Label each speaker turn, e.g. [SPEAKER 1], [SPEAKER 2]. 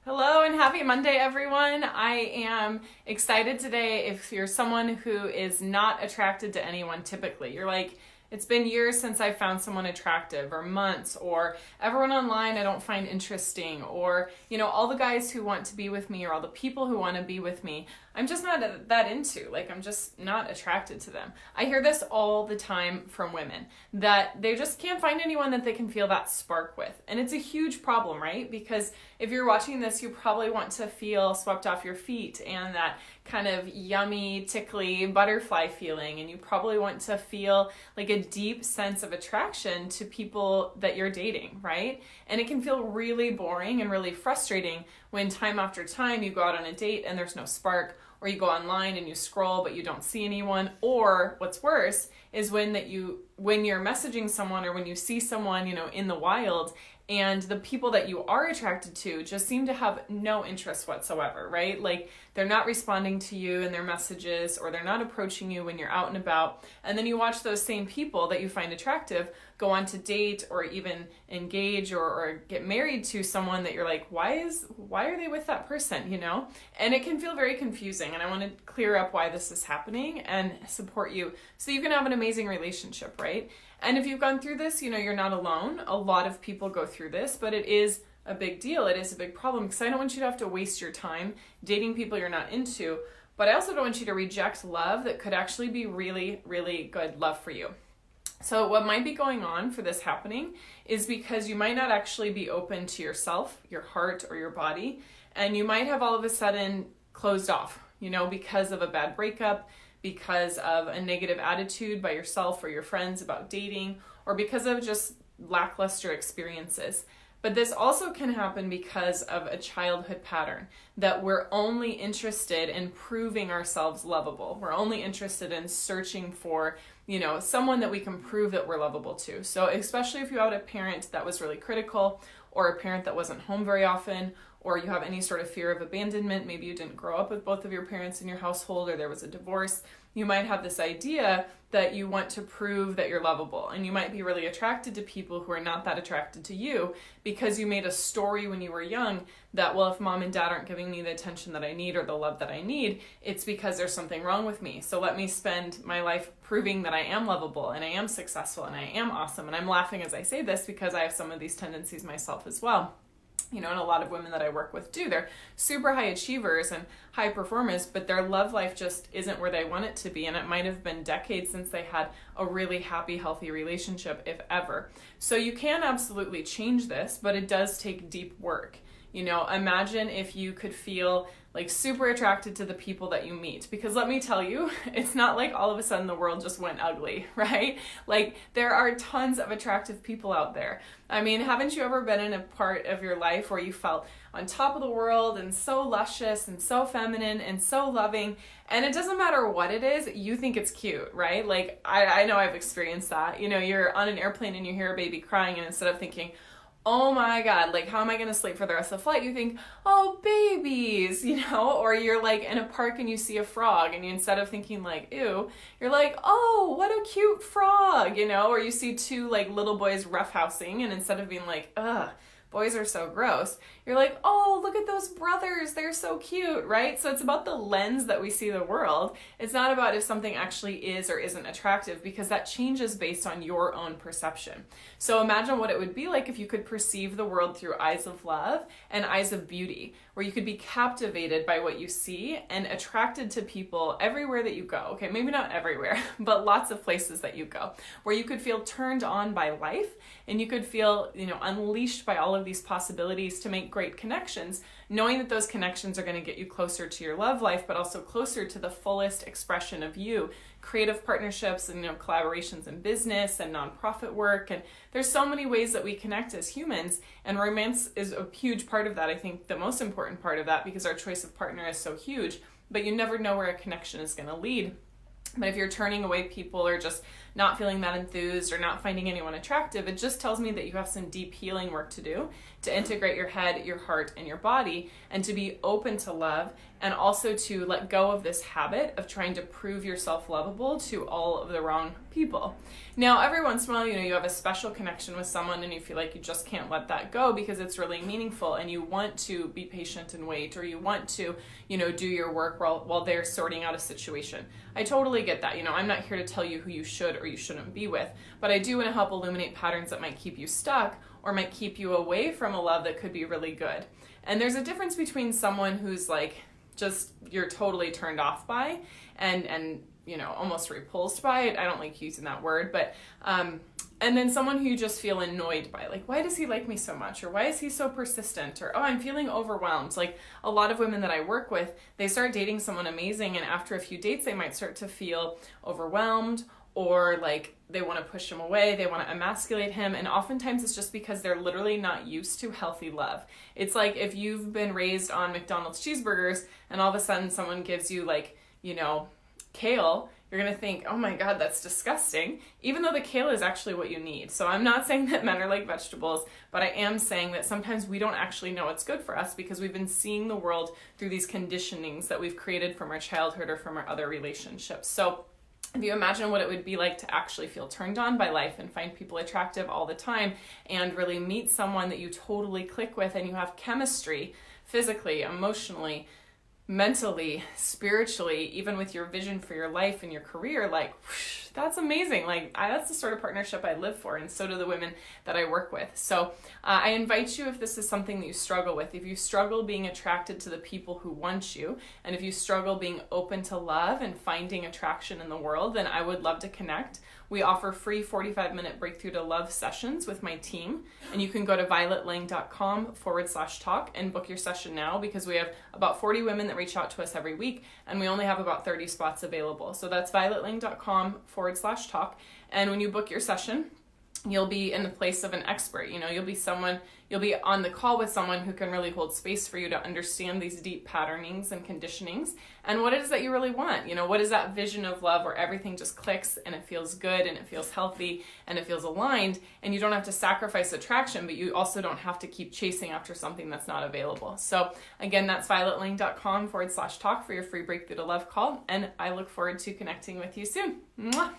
[SPEAKER 1] Hello and happy Monday, everyone. I am excited today if you're someone who is not attracted to anyone typically. You're like, it's been years since I found someone attractive, or months, or everyone online I don't find interesting, or, all the guys who want to be with me, or all the people who want to be with me, I'm just not that into. I'm just not attracted to them. I hear this all the time from women, that they just can't find anyone that they can feel that spark with. And it's a huge problem, right? Because if you're watching this, you probably want to feel swept off your feet and that kind of yummy, tickly butterfly feeling. And you probably want to feel like a deep sense of attraction to people that you're dating, right? And it can feel really boring and really frustrating when time after time you go out on a date and there's no spark, or you go online and you scroll but you don't see anyone, or what's worse is when you're messaging someone or when you see someone, in the wild, and the people that you are attracted to just seem to have no interest whatsoever, right? Like they're not responding to you in their messages, or they're not approaching you when you're out and about. And then you watch those same people that you find attractive go on to date or even engage or get married to someone that you're like, why are they with that person, And it can feel very confusing. And I want to clear up why this is happening and support you so you can have an amazing relationship, right? And if you've gone through this, you're not alone. A lot of people go through this, but it is a big deal. It is a big problem because I don't want you to have to waste your time dating people you're not into, but I also don't want you to reject love that could actually be really, really good love for you. So what might be going on for this happening is because you might not actually be open to yourself, your heart, or your body, and you might have all of a sudden closed off, because of a bad breakup, because of a negative attitude by yourself or your friends about dating, or because of just lackluster experiences. But this also can happen because of a childhood pattern that we're only interested in proving ourselves lovable. We're only interested in searching for, someone that we can prove that we're lovable to. So especially if you had a parent that was really critical, or a parent that wasn't home very often, or you have any sort of fear of abandonment, maybe you didn't grow up with both of your parents in your household, or there was a divorce, you might have this idea that you want to prove that you're lovable. And you might be really attracted to people who are not that attracted to you because you made a story when you were young that, well, if mom and dad aren't giving me the attention that I need or the love that I need, it's because there's something wrong with me. So let me spend my life proving that I am lovable and I am successful and I am awesome. And I'm laughing as I say this because I have some of these tendencies myself as well. And a lot of women that I work with do. They're super high achievers and high performers, but their love life just isn't where they want it to be. And it might have been decades since they had a really happy, healthy relationship, if ever. So you can absolutely change this, but it does take deep work. Imagine if you could feel like super attracted to the people that you meet, because let me tell you, it's not like all of a sudden the world just went ugly, right? Like there are tons of attractive people out there. I mean, haven't you ever been in a part of your life where you felt on top of the world and so luscious and so feminine and so loving, and it doesn't matter what it is, you think it's cute, right? Like I know I've experienced that. You're on an airplane and you hear a baby crying, and instead of thinking, oh my God, like how am I going to sleep for the rest of the flight? You think, oh, babies, or you're like in a park and you see a frog, and you, instead of thinking like, ew, you're like, oh, what a cute frog, or you see two like little boys roughhousing, and instead of being like, ugh, boys are so gross, you're like, oh, look at those brothers, they're so cute, right? So it's about the lens that we see the world. It's not about if something actually is or isn't attractive, because that changes based on your own perception. So imagine what it would be like if you could perceive the world through eyes of love and eyes of beauty, where you could be captivated by what you see and attracted to people everywhere that you go. Okay, maybe not everywhere, but lots of places that you go, where you could feel turned on by life, and you could feel, unleashed by all of these possibilities to make great connections, knowing that those connections are going to get you closer to your love life, but also closer to the fullest expression of you. Creative partnerships and collaborations in business and nonprofit work, and there's so many ways that we connect as humans, and romance is a huge part of that. I think the most important part of that, because our choice of partner is so huge, but you never know where a connection is going to lead. But if you're turning away people, or just not feeling that enthused, or not finding anyone attractive, it just tells me that you have some deep healing work to do to integrate your head, your heart, and your body, and to be open to love, and also to let go of this habit of trying to prove yourself lovable to all of the wrong people. Now, every once in a while, you have a special connection with someone and you feel like you just can't let that go because it's really meaningful and you want to be patient and wait, or you want to, do your work while they're sorting out a situation. I totally get that. I'm not here to tell you who you should or you shouldn't be with, but I do want to help illuminate patterns that might keep you stuck or might keep you away from a love that could be really good. And there's a difference between someone who's like, just you're totally turned off by and almost repulsed by it. I don't like using that word, but and then someone who you just feel annoyed by, like, why does he like me so much? Or why is he so persistent? Or, oh, I'm feeling overwhelmed. Like a lot of women that I work with, they start dating someone amazing, and after a few dates, they might start to feel overwhelmed, or like they want to push him away, they want to emasculate him, and oftentimes it's just because they're literally not used to healthy love. It's like if you've been raised on McDonald's cheeseburgers and all of a sudden someone gives you like, kale, you're going to think, oh my God, that's disgusting, even though the kale is actually what you need. So I'm not saying that men are like vegetables, but I am saying that sometimes we don't actually know what's good for us because we've been seeing the world through these conditionings that we've created from our childhood or from our other relationships. So if you imagine what it would be like to actually feel turned on by life and find people attractive all the time and really meet someone that you totally click with and you have chemistry physically, emotionally, mentally, spiritually, even with your vision for your life and your career, like, whoosh, that's amazing. Like, that's the sort of partnership I live for, and so do the women that I work with. So I invite you, if this is something that you struggle with, if you struggle being attracted to the people who want you, and if you struggle being open to love and finding attraction in the world, then I would love to connect. We offer free 45-minute Breakthrough to Love sessions with my team, and you can go to violetlang.com/talk and book your session now, because we have about 40 women that reach out to us every week, and we only have about 30 spots available. So that's violetlang.com/talk, and when you book your session, you'll be in the place of an expert. You'll be on the call with someone who can really hold space for you to understand these deep patternings and conditionings and what it is that you really want. What is that vision of love where everything just clicks and it feels good and it feels healthy and it feels aligned, and you don't have to sacrifice attraction, but you also don't have to keep chasing after something that's not available. So again, that's violetlang.com/talk for your free Breakthrough to Love call, and I look forward to connecting with you soon. Mwah.